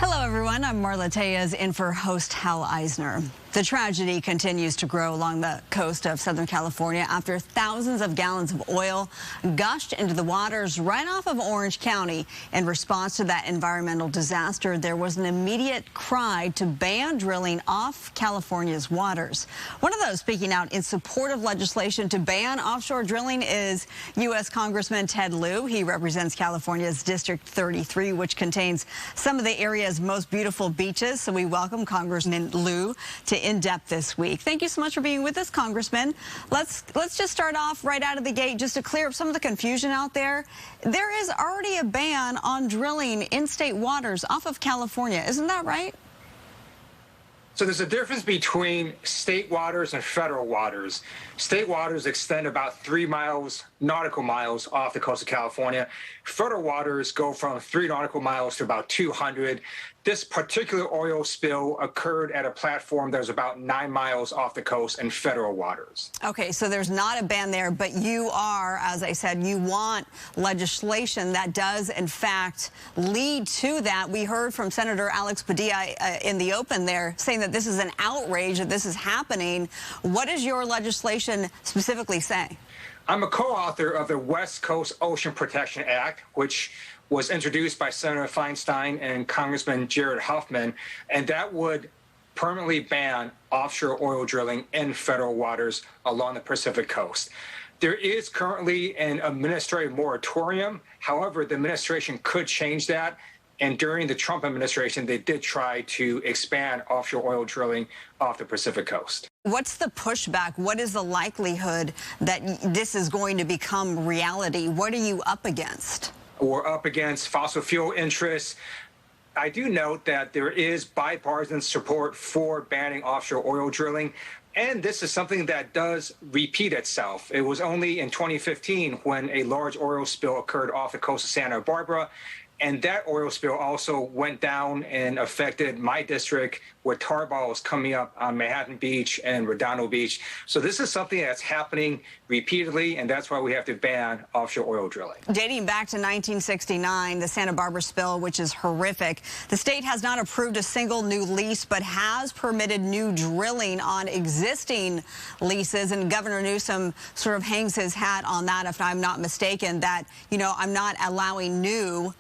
Hello, everyone. I'm Marla Tejas in for host Hal Eisner. The tragedy continues to grow along the coast of Southern California after thousands of gallons of oil gushed into the waters right off of Orange County. In response to that environmental disaster, there was an immediate cry to ban drilling off California's waters. One of those speaking out in support of legislation to ban offshore drilling is U.S. Congressman Ted Lieu. He represents California's District 33, which contains some of the area's most beautiful beaches. So we welcome Congressman Lieu to In Depth this week. Thank you so much for being with us, Congressman. Let's just start off right out of the gate just to clear up some of the confusion out there. There is already a ban on drilling in state waters off of California. Isn't that right? So there's a difference between state waters and federal waters. State waters extend about 3 nautical miles off the coast of California. Federal waters go from 3 nautical miles to about 200. This particular oil spill occurred at a platform that was about 9 miles off the coast in federal waters. Okay, so there's not a ban there, but you are, as I said, you want legislation that does, in fact, lead to that. We heard from Senator Alex Padilla in the open there saying that this is an outrage, that this is happening. What does your legislation specifically say? I'm a co-author of the West Coast Ocean Protection Act, which was introduced by Senator Feinstein and Congressman Jared Huffman, and that would permanently ban offshore oil drilling in federal waters along the Pacific coast. There is currently an administrative moratorium. However, the administration could change that. And during the Trump administration, they did try to expand offshore oil drilling off the Pacific coast. What's the pushback? What is the likelihood that this is going to become reality? What are you up against? We're up against fossil fuel interests. I do note that there is bipartisan support for banning offshore oil drilling. And this is something that does repeat itself. It was only in 2015 when a large oil spill occurred off the coast of Santa Barbara. And that oil spill also went down and affected my district with tar balls coming up on Manhattan Beach and Redondo Beach. So this is something that's happening repeatedly, and that's why we have to ban offshore oil drilling. Dating back to 1969, the Santa Barbara spill, which is horrific, the state has not approved a single new lease, but has permitted new drilling on existing leases. And Governor Newsom sort of hangs his hat on that, if I'm not mistaken, that, you know, I'm not allowing new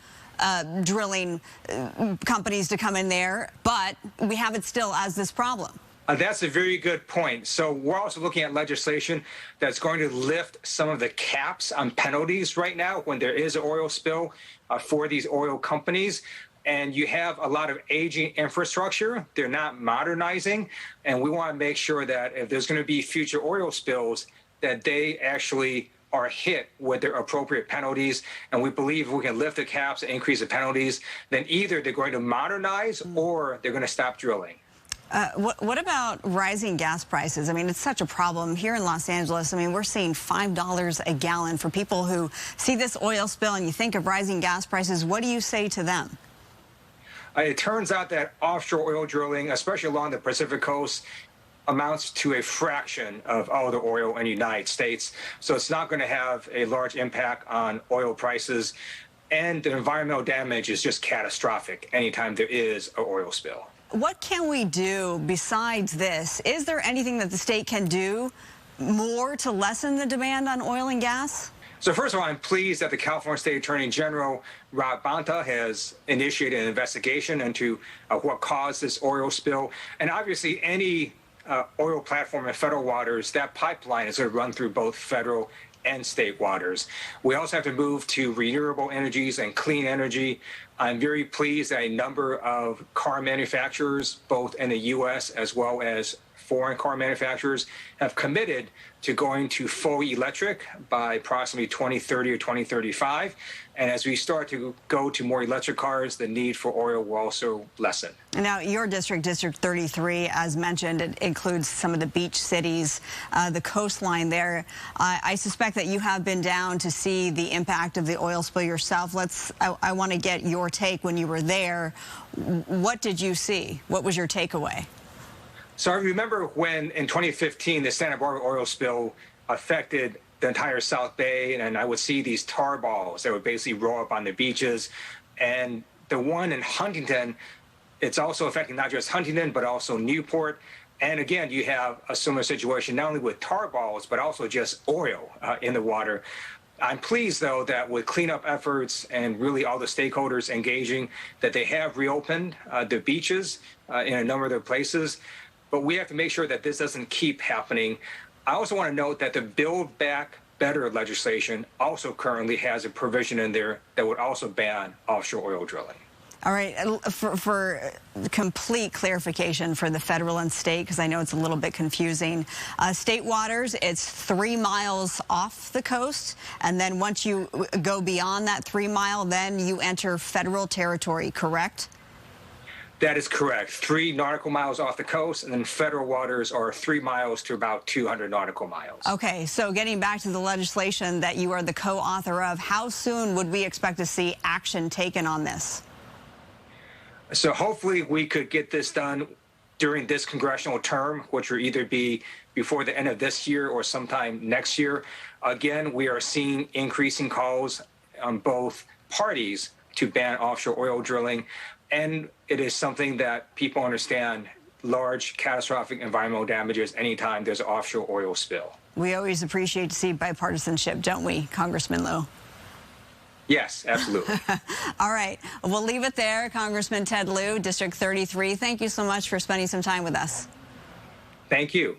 drilling companies to come in there, but we have it still as this problem. That's a very good point. So we're also looking at legislation that's going to lift some of the caps on penalties right now when there is an oil spill for these oil companies. And you have a lot of aging infrastructure. They're not modernizing. And we want to make sure that if there's going to be future oil spills, that they actually are hit with their appropriate penalties. And we believe if we can lift the caps and increase the penalties, then either they're going to modernize or they're going to stop drilling. What about rising gas prices? I mean, it's such a problem here in Los Angeles. I mean, we're seeing $5 a gallon for people who see this oil spill and you think of rising gas prices. What do you say to them? It turns out that offshore oil drilling, especially along the Pacific coast, amounts to a fraction of all the oil in the United States. So it's not going to have a large impact on oil prices. And the environmental damage is just catastrophic anytime there is an oil spill. What can we do besides this? Is there anything that the state can do more to lessen the demand on oil and gas? So first of all, I'm pleased that the California State Attorney General, Rob Bonta, has initiated an investigation into what caused this oil spill. And obviously, any oil platform in federal waters, that pipeline is going to run through both federal and state waters. We also have to move to renewable energies and clean energy. I'm very pleased that a number of car manufacturers, both in the U.S. as well as foreign car manufacturers, have committed to going to fully electric by approximately 2030 or 2035. And as we start to go to more electric cars, the need for oil will also lessen. Now, your district, District 33, as mentioned, it includes some of the beach cities, the coastline there. I suspect that you have been down to see the impact of the oil spill yourself. I want to get your take when you were there. What did you see? What was your takeaway? So I remember when in 2015, the Santa Barbara oil spill affected the entire South Bay, and I would see these tar balls that would basically roll up on the beaches. And the one in Huntington it's also affecting not just Huntington, but also Newport. And again, you have a similar situation, not only with tar balls, but also just oil in the water. I'm pleased, though, that with cleanup efforts and really all the stakeholders engaging, that they have reopened the beaches in a number of their places. But we have to make sure that this doesn't keep happening. I also want to note that the Build Back Better legislation also currently has a provision in there that would also ban offshore oil drilling. All right, for complete clarification for the federal and state, because I know it's a little bit confusing, state waters, it's 3 miles off the coast, and then once you go beyond that 3 mile, then you enter federal territory, correct? That is correct. 3 nautical miles off the coast, and then federal waters are 3 miles to about 200 nautical miles. Okay, so getting back to the legislation that you are the co-author of, how soon would we expect to see action taken on this? So hopefully we could get this done during this congressional term, which will either be before the end of this year or sometime next year. Again, we are seeing increasing calls on both parties to ban offshore oil drilling. And it is something that people understand, large catastrophic environmental damages anytime there's an offshore oil spill. We always appreciate to see bipartisanship, don't we, Congressman Lieu? Yes, absolutely. All right. We'll leave it there. Congressman Ted Lieu, District 33, thank you so much for spending some time with us. Thank you.